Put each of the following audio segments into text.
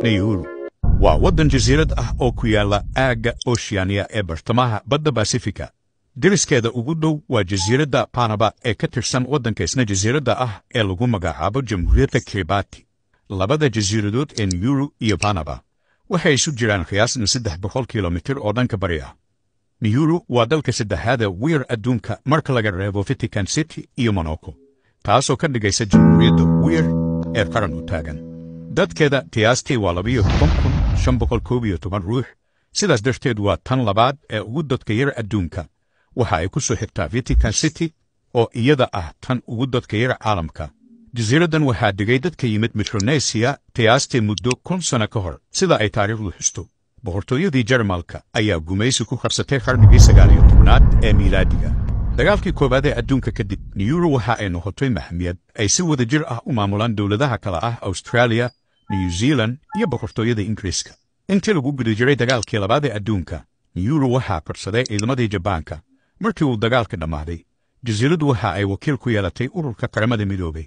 Nauru waa waddan jasiirad ah oo ku yaala aagga Oceania ee bartamaha badda Basifika. Deriskeeda ugu dhow waa jasiiradda Panaba ee ka tirsan waddanka isna jasiiradda ah ee lagu magacaabo Jamhuuriyadda Kiribati. Labada jasiiradood ee Nauru iyo Panaba waxay isu jiraan qiyaasna 300 kilomitir oo dhanka bari ah. Nauru waa dalka saddexaad ee weyn adduunka marka laga reebo Vatican City iyo Monaco, taasoo ka dhigaysa jamhuuriyadda weyn ee qaran u taagan. dadkeeda qiyaastii waa 12,511 ruux, sidaas darteed waa tan labaad ee ugu dadka yar adduunka. waxa ay ku soo xigtaa Vatican City oo iyada ah tan ugu dadka yar caalamka. jasiiraddan waxaa degay dadka yimid Micronesia qiyaastii muddo 1,000 sano ka hor, sida ay taariikhdu xusto. boqortooyadii Jarmalka ayaa gumaysi ku qabsatay qarnigii 19aad ee miilaadiga. dagaalkii koowaad ee adduunka kadib, Nauru waxa ay noqotay maxmiyad ay si wada jir ah u maamulaan dowladaha kala ah Australia, New Zealand iyo boqortooyada Ingiriiska. intii lagu guda jiray dagaalkii labaad ee adduunka, Nauru waxaa qabsaday ciidamadii Jabaanka. markii uu dagaalka dhammaaday, jasiiraddu waxa ay wakiil ku yeelatay ururka qaramada midoobay.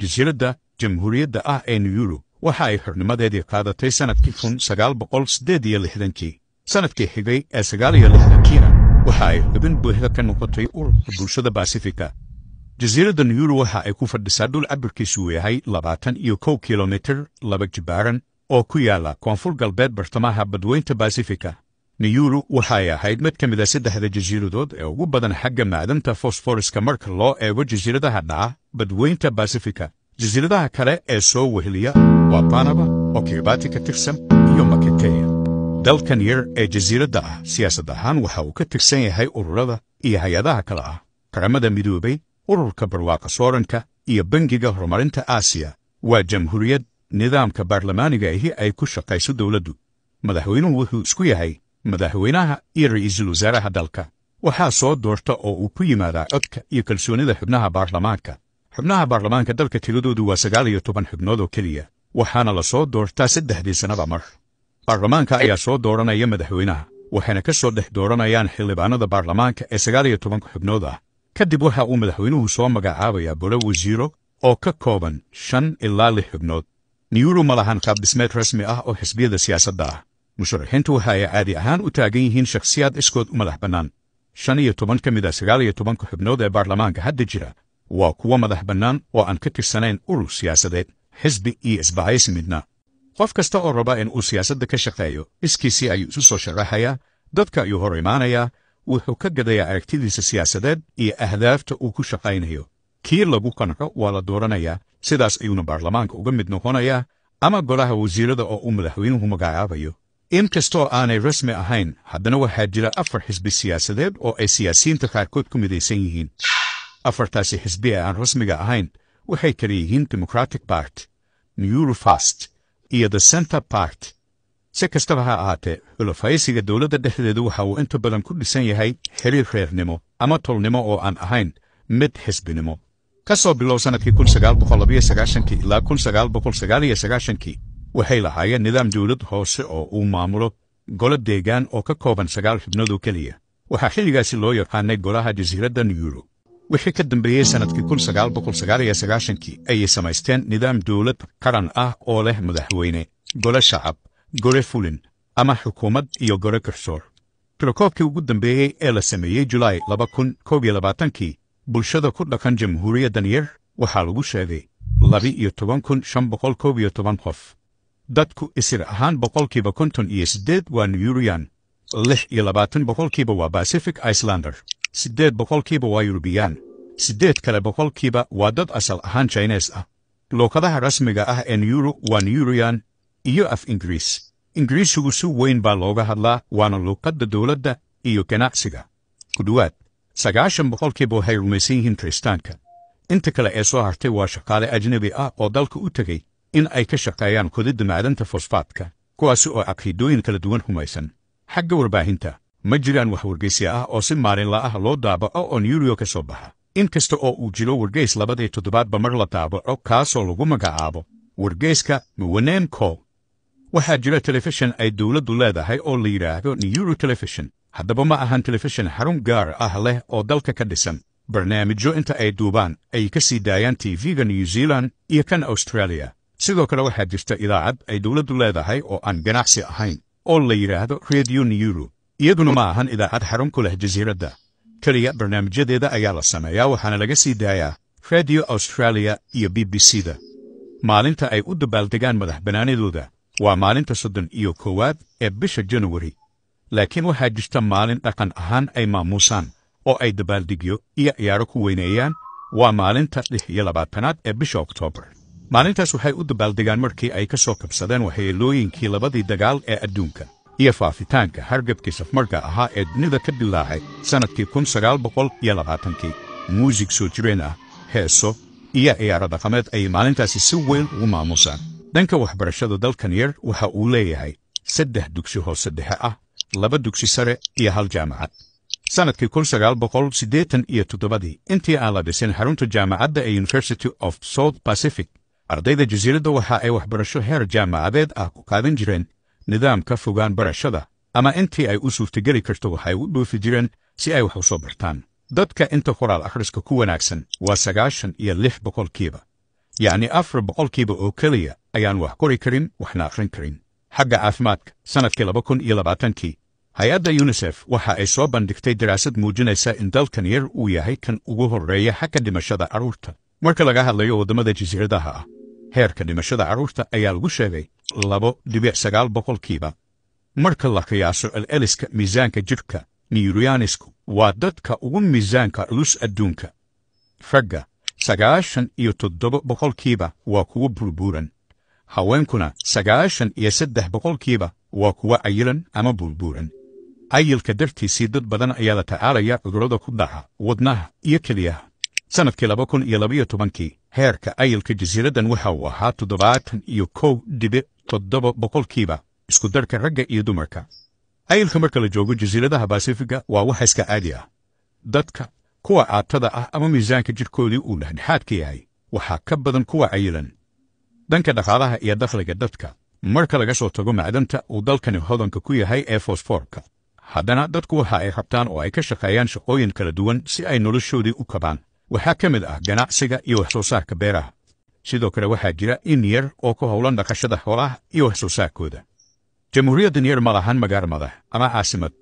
jasiiradda jamhuuriyadda ah ee Nauru waxa ay xornimadeedii qaadatay sanadkii 1968. sanadkii xigay ee 69kiina waxa ay xubin buuxda ka noqotay ururka bulshada Basifika. jasiiradda Nauru waxa ay ku fadhisaa dhul cabirkiisu yahay 21 kilomitir laba jibaaran oo ku yaala koonfur galbeed bartamaha badweynta Basifika. Nauru waxa ay ahayd mid ka mid ah 3 jasiiradood ee ugu badan xagga macdanta fosforiska marka loo eego jasiiradaha dhaca badweynta Basifika. jasiiradaha kale ee soo weheliya waa Panaba oo Kiribati ka tirsan iyo Makatea. dalkan yar ee jasiiradda ah siyaasad ahaan waxa uu ka tirsan yahay ururada iyo hay-adaha kale ah qaramada midoobay, ururka barwaaqa sooranka iyo bangiga horumarinta Aasiya. waa jamhuuriyad nidaamka baarlamaaniga ahi ay ku shaqayso dowladdu. madaxweynuhu wuxuu isku yahay madaxweynaha iyo ra'iisul wasaaraha dalka. waxaa soo doorta oo uu ku yimaadaa codka iyo kalsoonida xubnaha baarlamaanka. xubnaha baarlamaanka dalka tiradoodu waa 19 xubnood oo keliya, waxaana la soo doortaa 3 sannaba mar. baarlamaanka ayaa soo dooranaya madaxweynaha, waxayna ka soo dhex dooranayaan xildhibaanada baarlamaanka ee 19 xubnood ah. kadib waxa uu madaxweynuhu soo magacaabayaa bolo wasiiro oo ka kooban 5 ilaa 6 xubnood. Nauru ma lahan qaab dhismeed rasmi ah oo xisbiyada siyaasadda ah. musharaxiintu waxa ay caadi ahaan u taagan yihiin shakhsiyaad iskood u madax bannaan. 15 ka mid ah 19 xubnood ee baarlamaanka hadda jira waa kuwa madax bannaan oo aan ka tirsanayn urur siyaasadeed, xisbi iyo isbahaysi midna. qof kasta oo raba in uu siyaasadda ka shaqeeyo iskiisii ayuu isu soo sharaxayaa, dadka ayuu hor imaanayaa, wuxuu ka gadayaa aragtidiisa siyaasadeed iyo ahdaafta uu ku shaqaynayo. kii lagu qanco waa la dooranayaa, sidaas ayuuna baarlamaanka uga mid noqonayaa ama golaha wasiirada oo uu madaxweynuhu magacaabayo. inkastoo aanay rasmi ahayn, haddana waxaa jira 4 xisbi siyaasadeed oo ay siyaasiyiinta qaarkood ku midaysan yihiin. 4taasi xisbi ee aan rasmiga ahayn waxay kala yihiin Democratic Party, Nauru First iyo The Center Party. si kastaba ha ahaatee, xulafaysiga dowladda dhexdeedu waxa uu inta badan ku dhisan yahay xiriir reernimo ama tolnimo oo aan ahayn mid xisbinimo. ka soo bilow sanadkii 1992 ilaa 1999 waxay lahaayeen nidaam dowlad hoose oo uu maamulo golo deegaan oo ka kooban 9 xubnood oo keliya. waxaa xilligaasi loo yaqaanay golaha jasiiradda Nauru. wixii ka dambeeyey sanadkii 1999 ayay samaysteen nidaam dowlad qaran ah oo leh madaxweyne, gole shacab, gole fulin ama xukuumad iyo gole garsoor. tirakoobkii ugu dambeeyey ee la sameeyey Julaay 2021 bulshada ku dhaqan jamhuuriyaddan yar waxaa lagu sheegay 12,511 qof. dadku isir ahaan 58% waa Naurian, 26% waa Pacific Islander, 8% waa Yurubiyan, 8% waa dad asal ahaan Chinese ah. luuqadaha rasmiga ah ee Nauru waa Naurian iyo af Ingiriis. Ingiriisigu si weyn baa looga hadlaa, waana luuqadda dowladda iyo ganacsiga. ku dhawaad 90% waxay rumaysan yihiin Kiristaanka. inta kale ee soo hartay waa shaqaale ajnabi ah oo dalka u tegay in ay ka shaqeeyaan qodidda macdanta fosfaatka, kuwaasi oo caqiidooyin kala duwan rumaysan. xagga warbaahinta, ma jiraan wax wargeysi ah oo si maalinla ah loo daabaco oo Nauru ka soo baxa. inkasta oo uu jiro wargeys 2 toddobaadba mar la daabaco kaasoo lagu magacaabo wargeyska Mwenem Call. waxaa jira telefishin ay dowladdu leedahay oo la yidhaahdo Nauru Television. haddaba ma ahan telefishin xarun gaar ah leh oo dalka ka dhisan. barnaamijyo inta ay duubaan ay ka sii daayaan TV-ga New Zealand iyo kan Australia. sidoo kale waxaa jirta idaacad ay dowladdu leedahay oo aan ganacsi ahayn oo la yidhaahdo Radio Nauru. iyaduna ma ahan idaacad xarun ku leh jasiiradda keliya barnaamijyadeeda ayaa la sameeyaa waxaana laga sii daayaa Radio Australia iyo BBC-da. maalinta ay u dabaaldegaan madaxbannaanidooda waa maalinta 31 ee bisha January, laakiin waxaa jirta maalin dhaqan ahaan ay maamuusaan oo ay dabaaldegyo iyo ciyaaro ku weyneeyaan. waa maalinta 26aad ee bisha Oktoobar. maalintaas waxay u dabaaldegaan markii ay ka soo kabsadeen waxyeelooyinkii labadii dagaal ee adduunka iyo faafitaanka hargabkii safmarka ahaa ee dunida ka dilaacay sannadkii 1920. muusig soo jireen ah, heeso iyo ciyaaro dhaqameed ay maalintaasi si weyn ugu maamusaan. dhanka waxbarashada dalkan yar waxa uu leeyahay 3 dugsi hoose dhexe ah, 2 dugsi sare iyo 1 jaamacad. sannadkii 1987 intii aan la dhisin xarunta jaamacadda ee University of South Pacific, ardayda jasiiradda waxa ay waxbarasho heer jaamacadeed ah ku qaadan jireen nidaamka fogaan barashada, ama intii ay u suurtageli karto waxay u dhoofi jireen si ay wax u soo bartaan. dadka inta qoraal akhriska ku wanaagsan waa 96%, yacni 4% oo keliya ayaan wax qori karin waxna akhrin karin. xagga caafimaadka, sannadkii 2020 hay-adda UNICEF waxa ay soo bandhigtay daraasad muujinaysa in dalkan yar uu yahay kan ugu horreeya xagga dhimashada carruurta. marka laga hadlayo waddamada jasiiradaha ah, heerka dhimashada carruurta ayaa lagu sheegay 2.9%. marka la qiyaaso celceliska miisaanka jidhka, Nigerianisku waa dadka ugu miisaanka culus adduunka. ragga 97% waa kuwa burburan, haweenkuna 93% waa kuwa cayilan ama burburan. cayilka dartiisii dad badan ayaa la tacaalaya cudurrada ku dhaca wadnaha iyo keliyaha. sannadkii 2012 heerka cayilka jasiiraddan waxa uu ahaa 71.7% isku darka ragga iyo dumarka. cayilka marka la joogo jasiiradaha Basifiga waa wax iska caadi ah. dadka kuwa caatada ah ama miisaanka jidhkoodii uu dhexdhexaadka yahay waxaa ka badan kuwa cayilan. dhanka dhaqaalaha iyo dakhliga dadka, marka laga soo tago macdanta uu dalkani hodanka ku yahay ee fosfoorka, haddana dadku waxa ay rabtaan oo ay ka shaqeeyaan shaqooyin kala duwan si ay noloshoodii u kabaan. waxaa ka mid ah ganacsiga iyo wax soo saarka beeraha. sidoo kale waxaa jira in yar oo ku howlan dhaqashada xoolaha iyo wax soo saarkooda. jamhuuriyaddan yar ma lahan magaalo madax ama caasimad,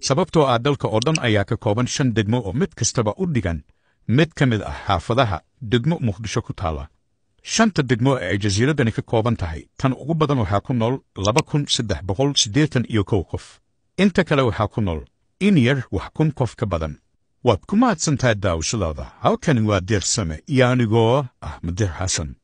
sababtoo ah dalka oo dhan ayaa ka kooban 5 degmo oo mid kastaba u dhigan mid ka mid ah xaafadaha degmo Muqdisho ku taala. 5 degmo ee ay jasiiraddani ka kooban tahay, tan ugu badan waxaa ku nool 2,381 qof. inta kale waxaa ku nool in yar wax 1,000 qof ka badan. waad ku mahadsantahay daawashadaada. halkani waa Deersame iyo anigoo ah Madir Xasan.